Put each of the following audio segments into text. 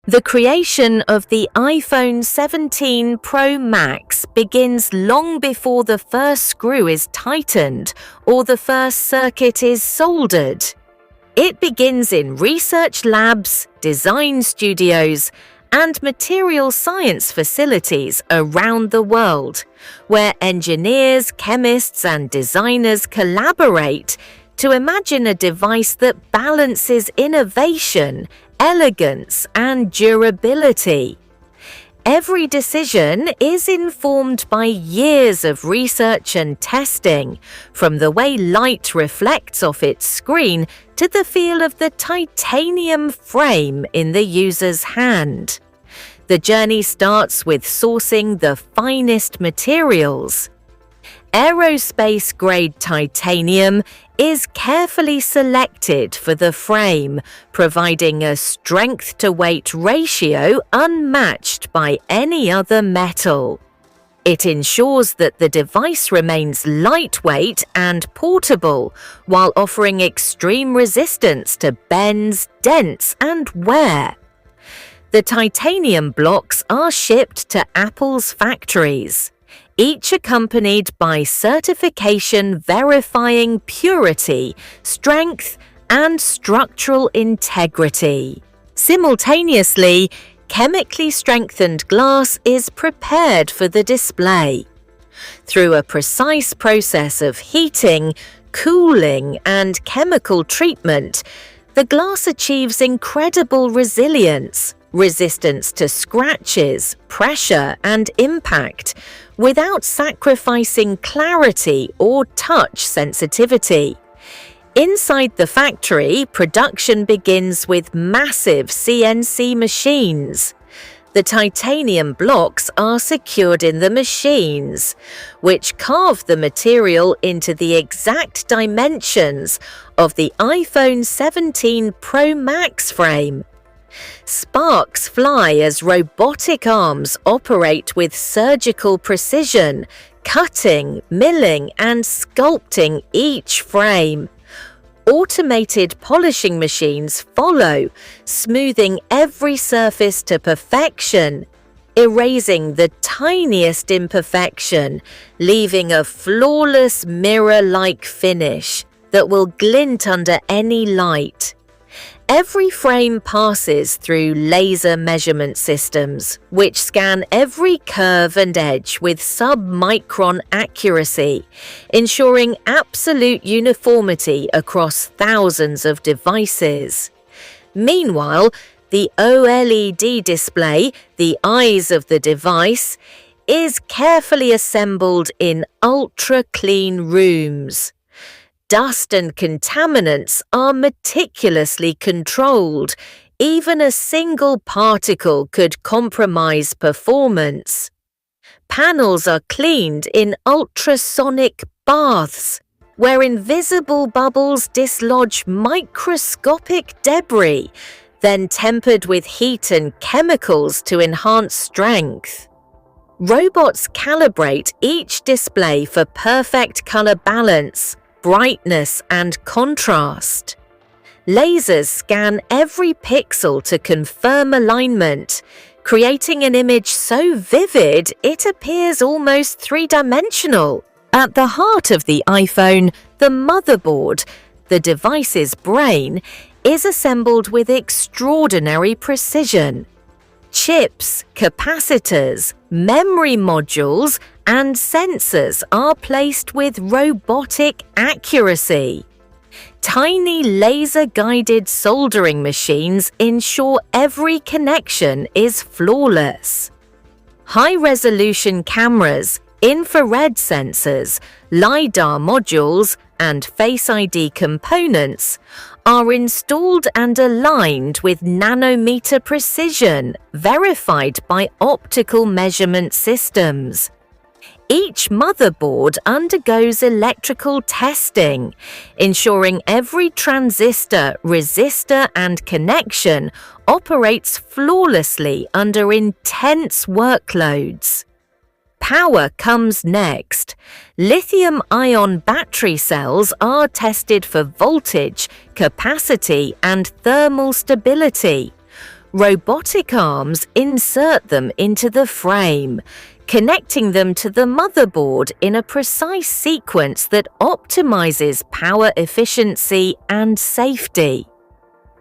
The creation of the iPhone 17 Pro Max begins long before the first screw is tightened or the first circuit is soldered. It begins in research labs, design studios, and material science facilities around the world, where engineers, chemists, and designers collaborate to imagine a device that balances innovation, elegance, and durability. Every decision is informed by years of research and testing, from the way light reflects off its screen to the feel of the titanium frame in the user's hand. The journey starts with sourcing the finest materials. Aerospace-grade titanium is carefully selected for the frame, providing a strength-to-weight ratio unmatched by any other metal. It ensures that the device remains lightweight and portable, while offering extreme resistance to bends, dents, and wear. The titanium blocks are shipped to Apple's factories, each accompanied by certification verifying purity, strength, and structural integrity. Simultaneously, chemically strengthened glass is prepared for the display. Through a precise process of heating, cooling, and chemical treatment, the glass achieves incredible resistance to scratches, pressure, and impact, without sacrificing clarity or touch sensitivity. Inside the factory, production begins with massive CNC machines. The titanium blocks are secured in the machines, which carve the material into the exact dimensions of the iPhone 17 Pro Max frame. Sparks fly as robotic arms operate with surgical precision, cutting, milling, and sculpting each frame. Automated polishing machines follow, smoothing every surface to perfection, erasing the tiniest imperfection, leaving a flawless mirror-like finish that will glint under any light. Every frame passes through laser measurement systems, which scan every curve and edge with sub-micron accuracy, ensuring absolute uniformity across thousands of devices. Meanwhile, the OLED display, the eyes of the device, is carefully assembled in ultra-clean rooms. Dust and contaminants are meticulously controlled. Even a single particle could compromise performance. Panels are cleaned in ultrasonic baths, where invisible bubbles dislodge microscopic debris, then tempered with heat and chemicals to enhance strength. Robots calibrate each display for perfect color balance, brightness, and contrast. Lasers scan every pixel to confirm alignment, creating an image so vivid it appears almost three-dimensional. At the heart of the iPhone, the motherboard, the device's brain, is assembled with extraordinary precision. Chips, capacitors, memory modules, and sensors are placed with robotic accuracy. Tiny laser-guided soldering machines ensure every connection is flawless. High-resolution cameras, infrared sensors, LiDAR modules, and Face ID components are installed and aligned with nanometer precision, verified by optical measurement systems. Each motherboard undergoes electrical testing, ensuring every transistor, resistor, and connection operates flawlessly under intense workloads. Power comes next. Lithium-ion battery cells are tested for voltage, capacity, and thermal stability. Robotic arms insert them into the frame, connecting them to the motherboard in a precise sequence that optimizes power efficiency and safety.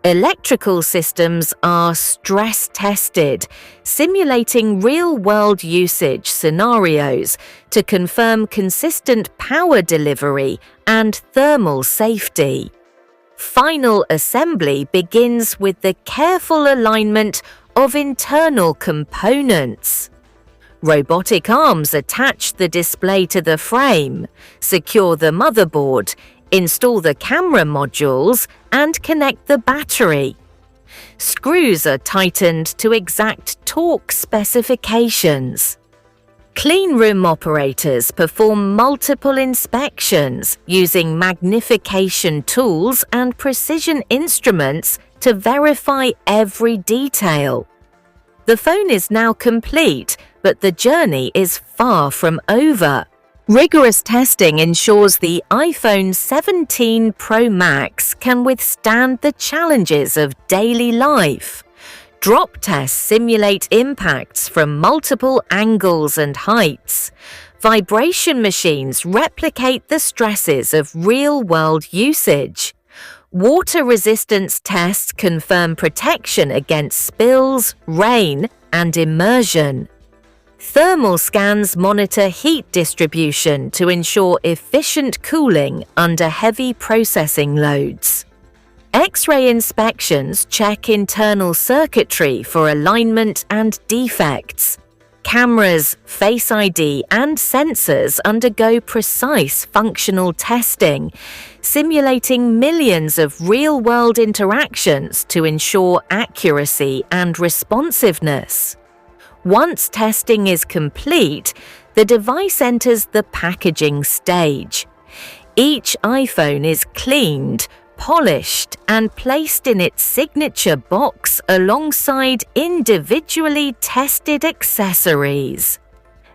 Electrical systems are stress tested, simulating real-world usage scenarios to confirm consistent power delivery and thermal safety. Final assembly begins with the careful alignment of internal components. Robotic arms attach the display to the frame, secure the motherboard, install the camera modules, and connect the battery. Screws are tightened to exact torque specifications. Cleanroom operators perform multiple inspections using magnification tools and precision instruments to verify every detail. The phone is now complete, but the journey is far from over. Rigorous testing ensures the iPhone 17 Pro Max can withstand the challenges of daily life. Drop tests simulate impacts from multiple angles and heights. Vibration machines replicate the stresses of real-world usage. Water resistance tests confirm protection against spills, rain, and immersion. Thermal scans monitor heat distribution to ensure efficient cooling under heavy processing loads. X-ray inspections check internal circuitry for alignment and defects. Cameras, Face ID, and sensors undergo precise functional testing, simulating millions of real-world interactions to ensure accuracy and responsiveness. Once testing is complete, the device enters the packaging stage. Each iPhone is cleaned, polished, and placed in its signature box alongside individually tested accessories.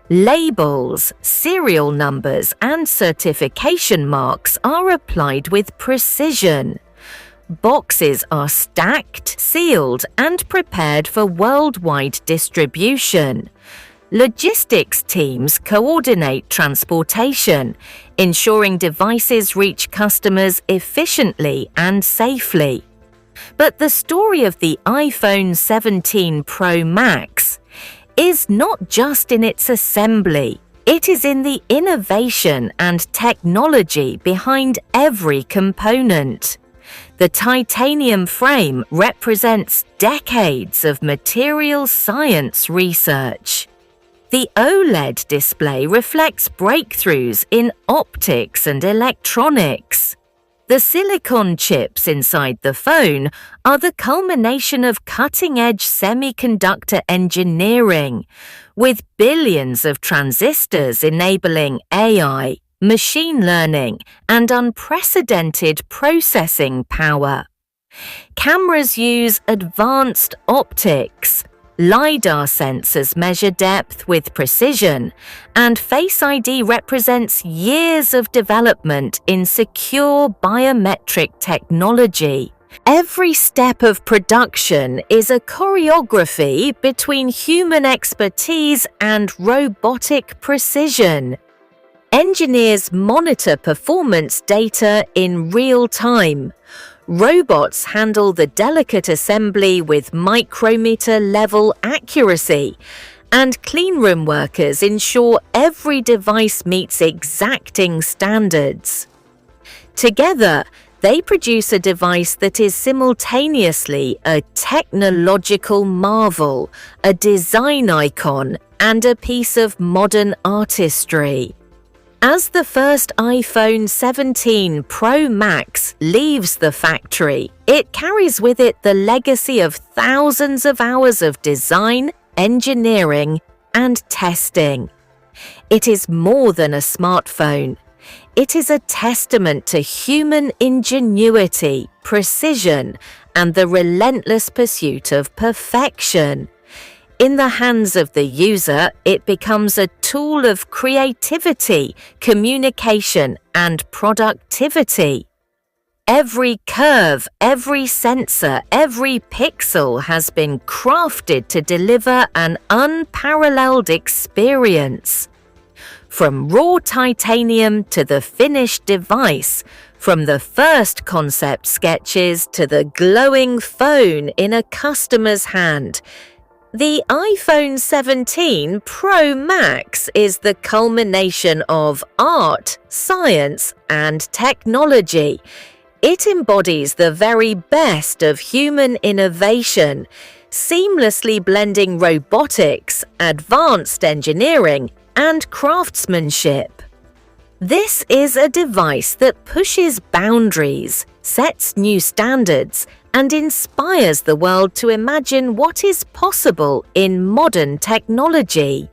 Labels, serial numbers, and certification marks are applied with precision. Boxes are stacked, sealed, and prepared for worldwide distribution. Logistics teams coordinate transportation, ensuring devices reach customers efficiently and safely. But the story of the iPhone 17 Pro Max is not just in its assembly. It is in the innovation and technology behind every component. The titanium frame represents decades of material science research. The OLED display reflects breakthroughs in optics and electronics. The silicon chips inside the phone are the culmination of cutting-edge semiconductor engineering, with billions of transistors enabling AI, machine learning, and unprecedented processing power. Cameras use advanced optics. LiDAR sensors measure depth with precision, and Face ID represents years of development in secure biometric technology. Every step of production is a choreography between human expertise and robotic precision. Engineers monitor performance data in real time. Robots handle the delicate assembly with micrometer-level accuracy, and cleanroom workers ensure every device meets exacting standards. Together, they produce a device that is simultaneously a technological marvel, a design icon, and a piece of modern artistry. As the first iPhone 17 Pro Max leaves the factory, it carries with it the legacy of thousands of hours of design, engineering, and testing. It is more than a smartphone. It is a testament to human ingenuity, precision, and the relentless pursuit of perfection. In the hands of the user, it becomes a tool of creativity, communication, and productivity. Every curve, every sensor, every pixel has been crafted to deliver an unparalleled experience. From raw titanium to the finished device, from the first concept sketches to the glowing phone in a customer's hand, the iPhone 17 Pro Max is the culmination of art, science, and technology. It embodies the very best of human innovation, seamlessly blending robotics, advanced engineering, and craftsmanship. This is a device that pushes boundaries, sets new standards, and inspires the world to imagine what is possible in modern technology.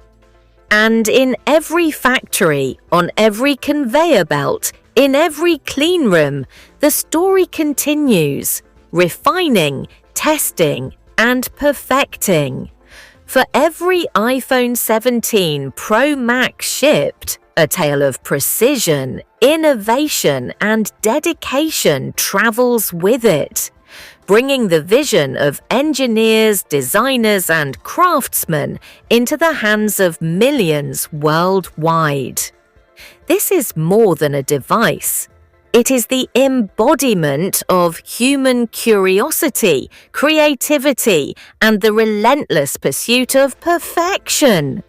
And in every factory, on every conveyor belt, in every clean room, the story continues, refining, testing, and perfecting. For every iPhone 17 Pro Max shipped, a tale of precision, innovation, and dedication travels with it, bringing the vision of engineers, designers, and craftsmen into the hands of millions worldwide. This is more than a device. It is the embodiment of human curiosity, creativity, and the relentless pursuit of perfection.